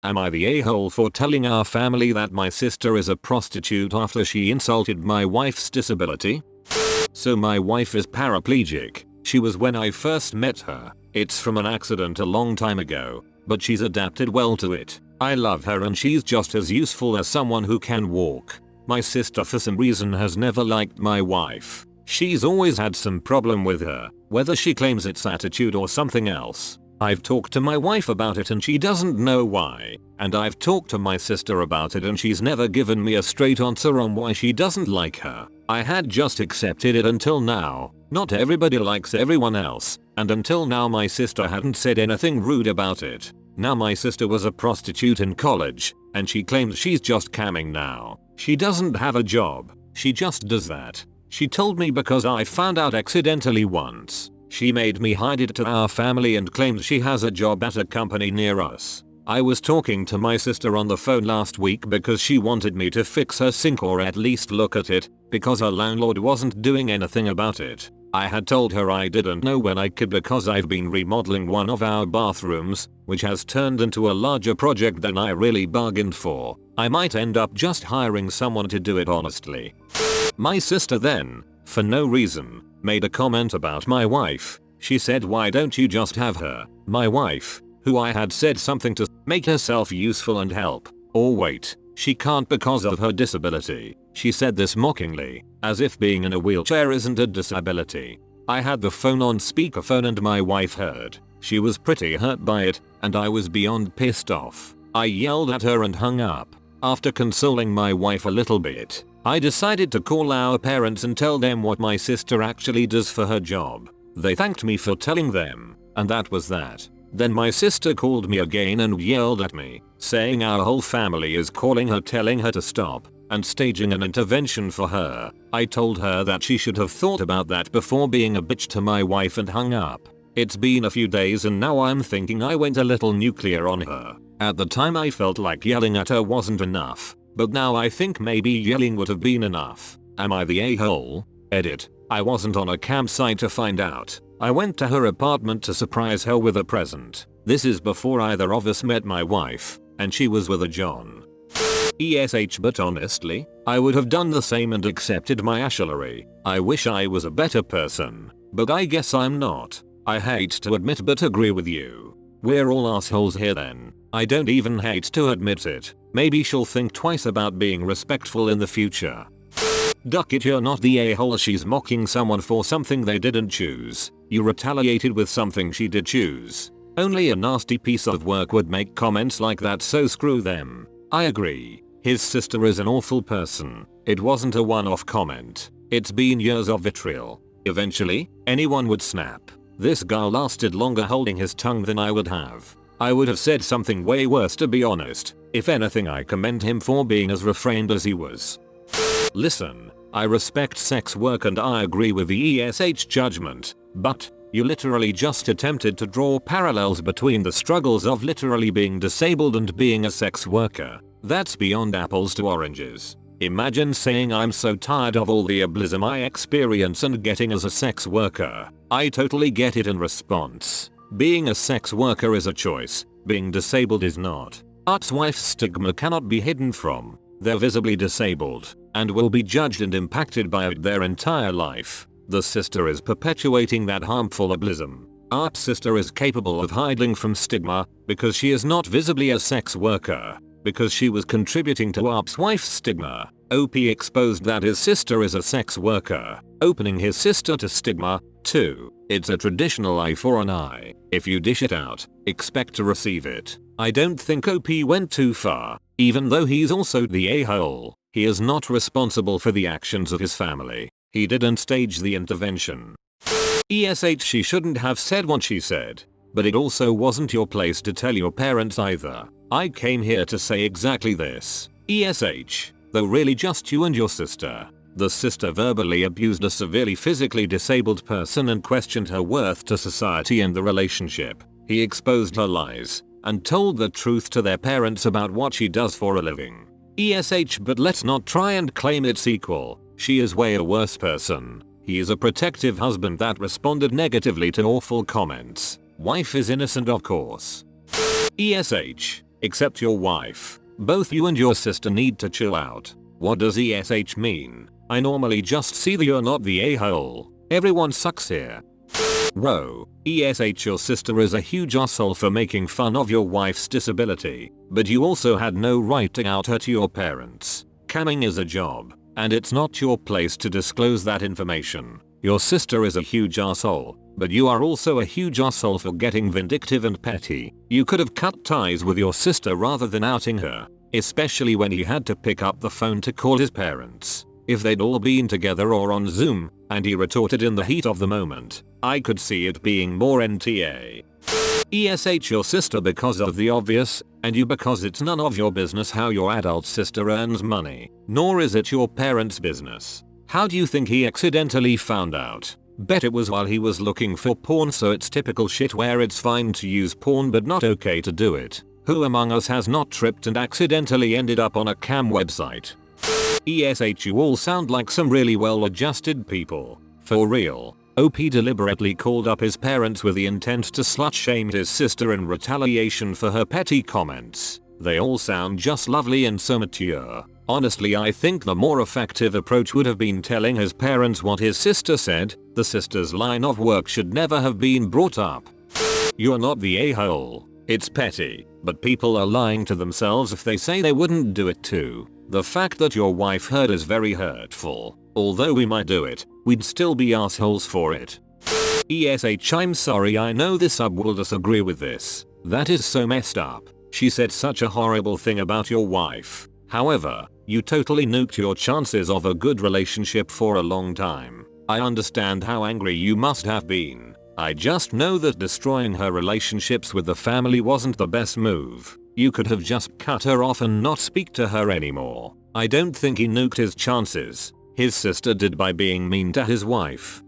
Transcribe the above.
Am I the a-hole for telling our family that my sister is a prostitute after she insulted my wife's disability? So my wife is paraplegic. She was when I first met her. It's from an accident a long time ago, but she's adapted well to it. I love her and she's just as useful as someone who can walk. My sister for some reason has never liked my wife. She's always had some problem with her, whether she claims it's attitude or something else. I've talked to my wife about it and she doesn't know why, and I've talked to my sister about it and she's never given me a straight answer on why she doesn't like her. I had just accepted it until now. Not everybody likes everyone else, and until now my sister hadn't said anything rude about it. Now my sister was a prostitute in college, and she claims she's just camming now. She doesn't have a job, she just does that. She told me because I found out accidentally once. She made me hide it to our family and claims she has a job at a company near us. I was talking to my sister on the phone last week because she wanted me to fix her sink or at least look at it, because her landlord wasn't doing anything about it. I had told her I didn't know when I could because I've been remodeling one of our bathrooms, which has turned into a larger project than I really bargained for. I might end up just hiring someone to do it honestly. My sister then, for no reason, made a comment about my wife. She said, why don't you just have her, my wife, who I had said something to, make herself useful and help. Or wait, she can't because of her disability. She said this mockingly, as if being in a wheelchair isn't a disability. I had the phone on speakerphone and my wife heard. She was pretty hurt by it, and I was beyond pissed off. I yelled at her and hung up. After consoling my wife a little bit, I decided to call our parents and tell them what my sister actually does for her job. They thanked me for telling them, and that was that. Then my sister called me again and yelled at me, saying our whole family is calling her telling her to stop, and staging an intervention for her. I told her that she should have thought about that before being a bitch to my wife and hung up. It's been a few days and now I'm thinking I went a little nuclear on her. At the time I felt like yelling at her wasn't enough, but now I think maybe yelling would have been enough. Am I the a-hole? Edit. I wasn't on a campsite to find out. I went to her apartment to surprise her with a present. This is before either of us met my wife, and she was with a John. ESH, but honestly, I would have done the same and accepted my ashlery. I wish I was a better person, but I guess I'm not. I hate to admit but agree with you. We're all assholes here then. I don't even hate to admit it. Maybe she'll think twice about being respectful in the future. Duck it, you're not the a-hole. She's mocking someone for something they didn't choose. You retaliated with something she did choose. Only a nasty piece of work would make comments like that, so screw them. I agree. His sister is an awful person. It wasn't a one-off comment. It's been years of vitriol. Eventually, anyone would snap. This guy lasted longer holding his tongue than I would have. I would have said something way worse, to be honest. If anything, I commend him for being as refrained as he was. Listen, I respect sex work and I agree with the ESH judgment, but you literally just attempted to draw parallels between the struggles of literally being disabled and being a sex worker. That's beyond apples to oranges. Imagine saying I'm so tired of all the ableism I experience and getting as a sex worker. I totally get it in response. Being a sex worker is a choice, being disabled is not. Art's wife's stigma cannot be hidden from. They're visibly disabled, and will be judged and impacted by it their entire life. The sister is perpetuating that harmful ableism. Art's sister is capable of hiding from stigma, because she is not visibly a sex worker. Because she was contributing to Art's wife's stigma, OP exposed that his sister is a sex worker, opening his sister to stigma, too. It's a traditional eye for an eye. If you dish it out, expect to receive it. I don't think OP went too far. Even though he's also the a-hole, he is not responsible for the actions of his family. He didn't stage the intervention. ESH, she shouldn't have said what she said. But it also wasn't your place to tell your parents either. I came here to say exactly this. ESH, though really just you and your sister. The sister verbally abused a severely physically disabled person and questioned her worth to society and the relationship. He exposed her lies and told the truth to their parents about what she does for a living. ESH, but let's not try and claim it's equal. She is way a worse person. He is a protective husband that responded negatively to awful comments. Wife is innocent, of course. ESH, except your wife. Both you and your sister need to chill out. What does ESH mean? I normally just see the you're not the a-hole. Everyone sucks here. Whoa, ESH, your sister is a huge asshole for making fun of your wife's disability, but you also had no right to out her to your parents. Camming is a job, and it's not your place to disclose that information. Your sister is a huge asshole, but you are also a huge asshole for getting vindictive and petty. You could have cut ties with your sister rather than outing her, especially when he had to pick up the phone to call his parents. If they'd all been together or on Zoom, and he retorted in the heat of the moment, I could see it being more NTA. ESH, your sister because of the obvious, and you because it's none of your business how your adult sister earns money, nor is it your parents' business. How do you think he accidentally found out? Bet it was while he was looking for porn, so it's typical shit where it's fine to use porn but not okay to do it. Who among us has not tripped and accidentally ended up on a cam website? ESH, you all sound like some really well-adjusted people. For real. OP deliberately called up his parents with the intent to slut-shame his sister in retaliation for her petty comments. They all sound just lovely and so mature. Honestly, I think the more effective approach would have been telling his parents what his sister said. The sister's line of work should never have been brought up. You're not the a-hole. It's petty, but people are lying to themselves if they say they wouldn't do it too. The fact that your wife heard is very hurtful. Although we might do it, we'd still be assholes for it. ESH, I'm sorry, I know the sub will disagree with this. That is so messed up. She said such a horrible thing about your wife. However, you totally nuked your chances of a good relationship for a long time. I understand how angry you must have been. I just know that destroying her relationships with the family wasn't the best move. You could have just cut her off and not speak to her anymore. I don't think he nuked his chances. His sister did by being mean to his wife.